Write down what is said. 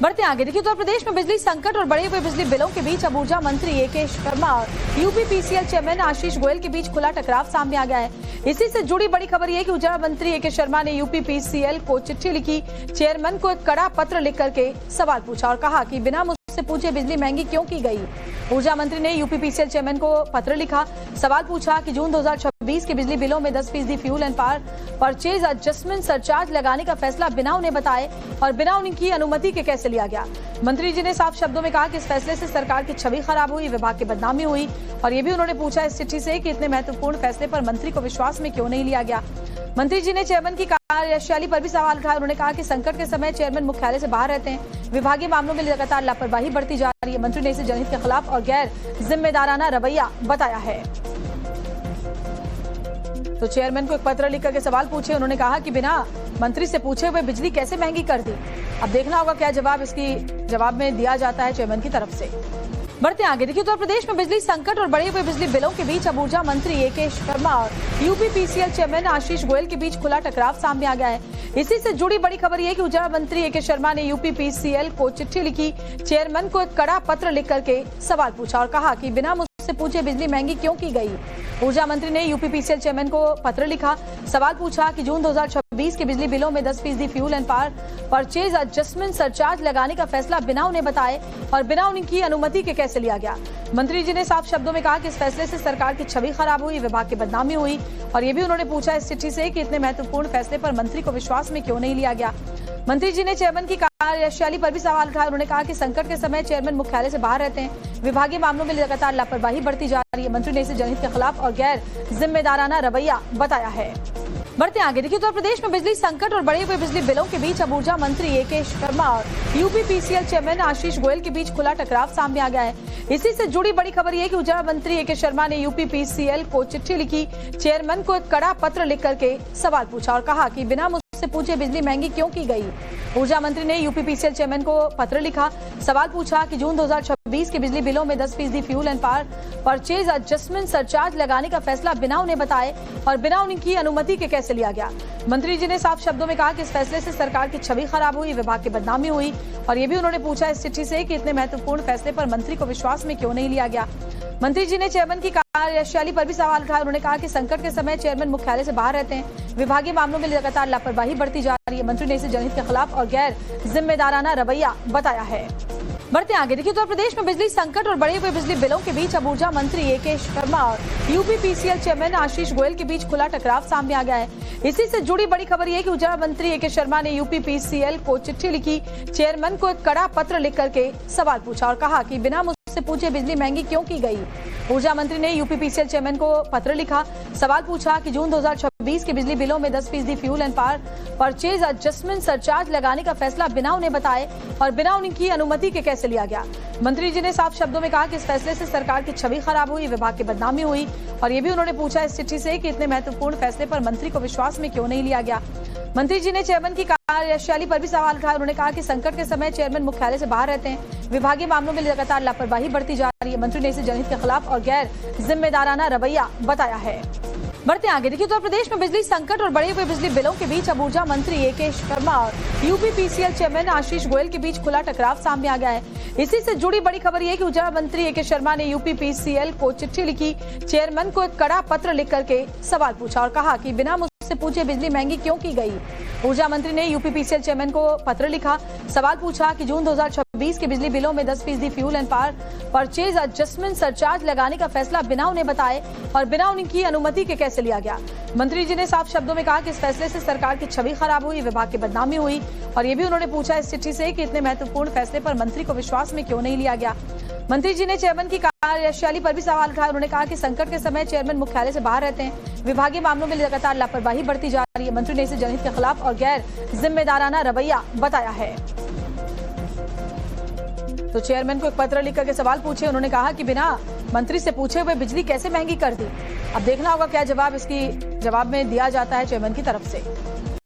बढ़ते आगे देखिए, उत्तर प्रदेश में बिजली संकट और बढ़े हुए बिजली बिलों के बीच अब ऊर्जा मंत्री ए.के. शर्मा और यूपीपीसीएल चेयरमैन आशीष गोयल के बीच खुला टकराव सामने आ गया है। इसी से जुड़ी बड़ी खबर यह कि ऊर्जा मंत्री ए.के. शर्मा ने यूपीपीसीएल को चिट्ठी लिखी, चेयरमैन को एक कड़ा पत्र लिख करके सवाल पूछा और कहा कि बिना मुझसे पूछे बिजली महंगी क्यों की गई। ऊर्जा मंत्री ने यूपीपीसीएल चेयरमैन को पत्र लिखा, सवाल पूछा कि जून 2026 के बिजली बिलों में 10% fuel and power purchase adjustment surcharge लगाने का फैसला बिना उन्हें बताए और बिना उनकी अनुमति के कैसे लिया गया। मंत्री जी ने साफ शब्दों में कहा कि इस फैसले से सरकार की छवि खराब हुई, विभाग की बदनामी हुई और ये भी उन्होंने पूछा इस चिट्ठी से कि इतने महत्वपूर्ण फैसले पर मंत्री को विश्वास में क्यों नहीं लिया गया। मंत्री जी ने चेयरमैन की कार्यशैली पर भी सवाल उठाया। उन्होंने कहा कि संकट के समय चेयरमैन मुख्यालय से बाहर रहते हैं, विभागीय मामलों में लगातार लापरवाही बढ़ती जा रही है। मंत्री ने इसे जनहित के खिलाफ और गैर जिम्मेदाराना रवैया बताया है। तो चेयरमैन को एक पत्र लिख करके सवाल पूछे। उन्होंने कहा कि बिना मंत्री से पूछे हुए बिजली कैसे महंगी कर दी। अब देखना होगा क्या जवाब इसकी जवाब में दिया जाता है चेयरमैन की तरफ से। बढ़ते आगे देखिए, उत्तर प्रदेश में बिजली संकट और बढ़े हुए बिजली बिलों के बीच अब ऊर्जा मंत्री ए.के. शर्मा और यूपीपीसीएल चेयरमैन आशीष गोयल के बीच खुला टकराव सामने आ गया है। इसी से जुड़ी बड़ी खबर यह कि ऊर्जा मंत्री ए.के. शर्मा ने यूपीपीसीएल को चिट्ठी लिखी, चेयरमैन को एक कड़ा पत्र लिख करके सवाल पूछा और कहा कि बिना मुझसे पूछे बिजली महंगी क्यों की गई। ऊर्जा मंत्री ने यूपीपीसीएल चेयरमैन को पत्र लिखा, सवाल पूछा कि जून 2026 के बिजली बिलों में 10% fuel and power purchase adjustment surcharge लगाने का फैसला बिना उन्हें बताए और बिना उनकी अनुमति के कैसे लिया गया। मंत्री जी ने साफ शब्दों में कहा कि इस फैसले से सरकार की छवि खराब हुई, विभाग की बदनामी हुई और ये भी उन्होंने पूछा इस चिट्ठी से कि इतने महत्वपूर्ण फैसले पर मंत्री को विश्वास में क्यों नहीं लिया गया। मंत्री जी ने चेयरमैन की कार्यशैली पर भी सवाल उठाया। उन्होंने कहा कि संकट के समय चेयरमैन मुख्यालय से बाहर रहते हैं, विभागीय मामलों में लगातार लापरवाही बढ़ती जा रही है। मंत्री ने इसे जनहित के खिलाफ और गैर जिम्मेदाराना रवैया बताया है। बढ़ते आगे देखिए, उत्तर प्रदेश में बिजली संकट और बढ़े हुए बिजली बिलों के बीच अब ऊर्जा मंत्री ए.के. शर्मा और यूपीपीसीएल चेयरमैन आशीष गोयल के बीच खुला टकराव सामने आ गया है। इसी से जुड़ी बड़ी खबर यह कि ऊर्जा मंत्री ए.के. शर्मा ने यूपीपीसीएल को चिट्ठी लिखी, चेयरमैन को एक कड़ा पत्र लिख करके सवाल पूछा और कहा कि बिना मुझसे पूछे बिजली महंगी क्यों की गई। ऊर्जा मंत्री ने यूपीपीसीएल चेयरमैन को पत्र लिखा, सवाल पूछा कि जून 2026 के बिजली बिलों में 10% fuel and power purchase adjustment surcharge लगाने का फैसला बिना उन्हें बताए और बिना उनकी अनुमति के कैसे लिया गया। मंत्री जी ने साफ शब्दों में कहा कि इस फैसले से सरकार की छवि खराब हुई, विभाग की बदनामी हुई और ये भी उन्होंने पूछा इस चिट्ठी से कि इतने महत्वपूर्ण फैसले पर मंत्री को विश्वास में क्यों नहीं लिया गया। मंत्री जी ने चेयरमैन की कार्यशैली पर भी सवाल उठाया। उन्होंने कहा कि संकट के समय चेयरमैन मुख्यालय से बाहर रहते हैं, विभागीय मामलों में लगातार लापरवाही बढ़ती जा रही है। मंत्री ने इसे जनहित के खिलाफ और गैर जिम्मेदाराना रवैया बताया है। बढ़ते आगे देखिए, उत्तर प्रदेश में बिजली संकट और बढ़े हुए बिजली बिलों के बीच अब ऊर्जा मंत्री ए.के. शर्मा और यूपीपीसीएल चेयरमैन आशीष गोयल के बीच खुला टकराव सामने आ गया है। इसी से जुड़ी बड़ी खबर यह कि ऊर्जा मंत्री ए.के. शर्मा ने यूपीपीसीएल को चिट्ठी लिखी, चेयरमैन को एक कड़ा पत्र लिख करके सवाल पूछा और कहा कि बिना मुझसे पूछे बिजली महंगी क्यों की गई। ऊर्जा मंत्री ने यूपीपीसीएल चेयरमैन को पत्र लिखा, सवाल पूछा कि जून 2026 के बिजली बिलों में 10% fuel and power purchase adjustment surcharge लगाने का फैसला बिना उन्हें बताए और बिना उनकी अनुमति के कैसे लिया गया। मंत्री जी ने साफ शब्दों में कहा कि इस फैसले से सरकार की छवि खराब हुई, विभाग की बदनामी हुई और ये भी उन्होंने पूछा इस चिट्ठी से कि इतने महत्वपूर्ण फैसले पर मंत्री को विश्वास में क्यों नहीं लिया गया। मंत्री जी ने चेयरमैन की कार्यशैली पर भी सवाल उठाया। उन्होंने कहा कि संकट के समय चेयरमैन मुख्यालय से बाहर रहते हैं, विभागीय मामलों में लगातार लापरवाही बढ़ती जा रही है। मंत्री ने इसे जनहित के खिलाफ और गैर जिम्मेदाराना रवैया बताया है। बढ़ते आगे देखिए, उत्तर प्रदेश में बिजली संकट और बढ़े हुए बिजली बिलों के बीच अब ऊर्जा मंत्री ए.के. शर्मा और यूपीपीसीएल चेयरमैन आशीष गोयल के बीच खुला टकराव सामने आ गया है। इसी से जुड़ी बड़ी खबर यह कि ऊर्जा मंत्री ए.के. शर्मा ने यूपीपीसीएल को चिट्ठी लिखी, चेयरमैन को एक कड़ा पत्र लिख करके सवाल पूछा और कहा कि बिना मुझसे पूछे बिजली महंगी क्यों की गई। ऊर्जा मंत्री ने यूपीपीसीएल चेयरमैन को पत्र लिखा, सवाल पूछा कि जून 2026 के बिजली बिलों में 10% fuel and power purchase adjustment surcharge लगाने का फैसला बिना उन्हें बताए और बिना उनकी अनुमति के कैसे लिया गया। मंत्री जी ने साफ शब्दों में कहा कि इस फैसले से सरकार की छवि खराब हुई, विभाग की बदनामी हुई और ये भी उन्होंने पूछा इस चिट्ठी से कि इतने महत्वपूर्ण फैसले पर मंत्री को विश्वास में क्यों नहीं लिया गया। मंत्री जी ने चेयरमैन की कार्यशैली पर भी सवाल उठाया। उन्होंने कहा कि संकट के समय चेयरमैन मुख्यालय से बाहर रहते हैं, विभागीय मामलों में लगातार लापरवाही बढ़ती जा रही है। मंत्री ने इसे जनहित के खिलाफ और गैर जिम्मेदाराना रवैया बताया है। तो चेयरमैन को एक पत्र लिख करके सवाल पूछे। उन्होंने कहा कि बिना मंत्री से पूछे हुए बिजली कैसे महंगी कर दी। अब देखना होगा क्या जवाब इसकी जवाब में दिया जाता है चेयरमैन की तरफ से।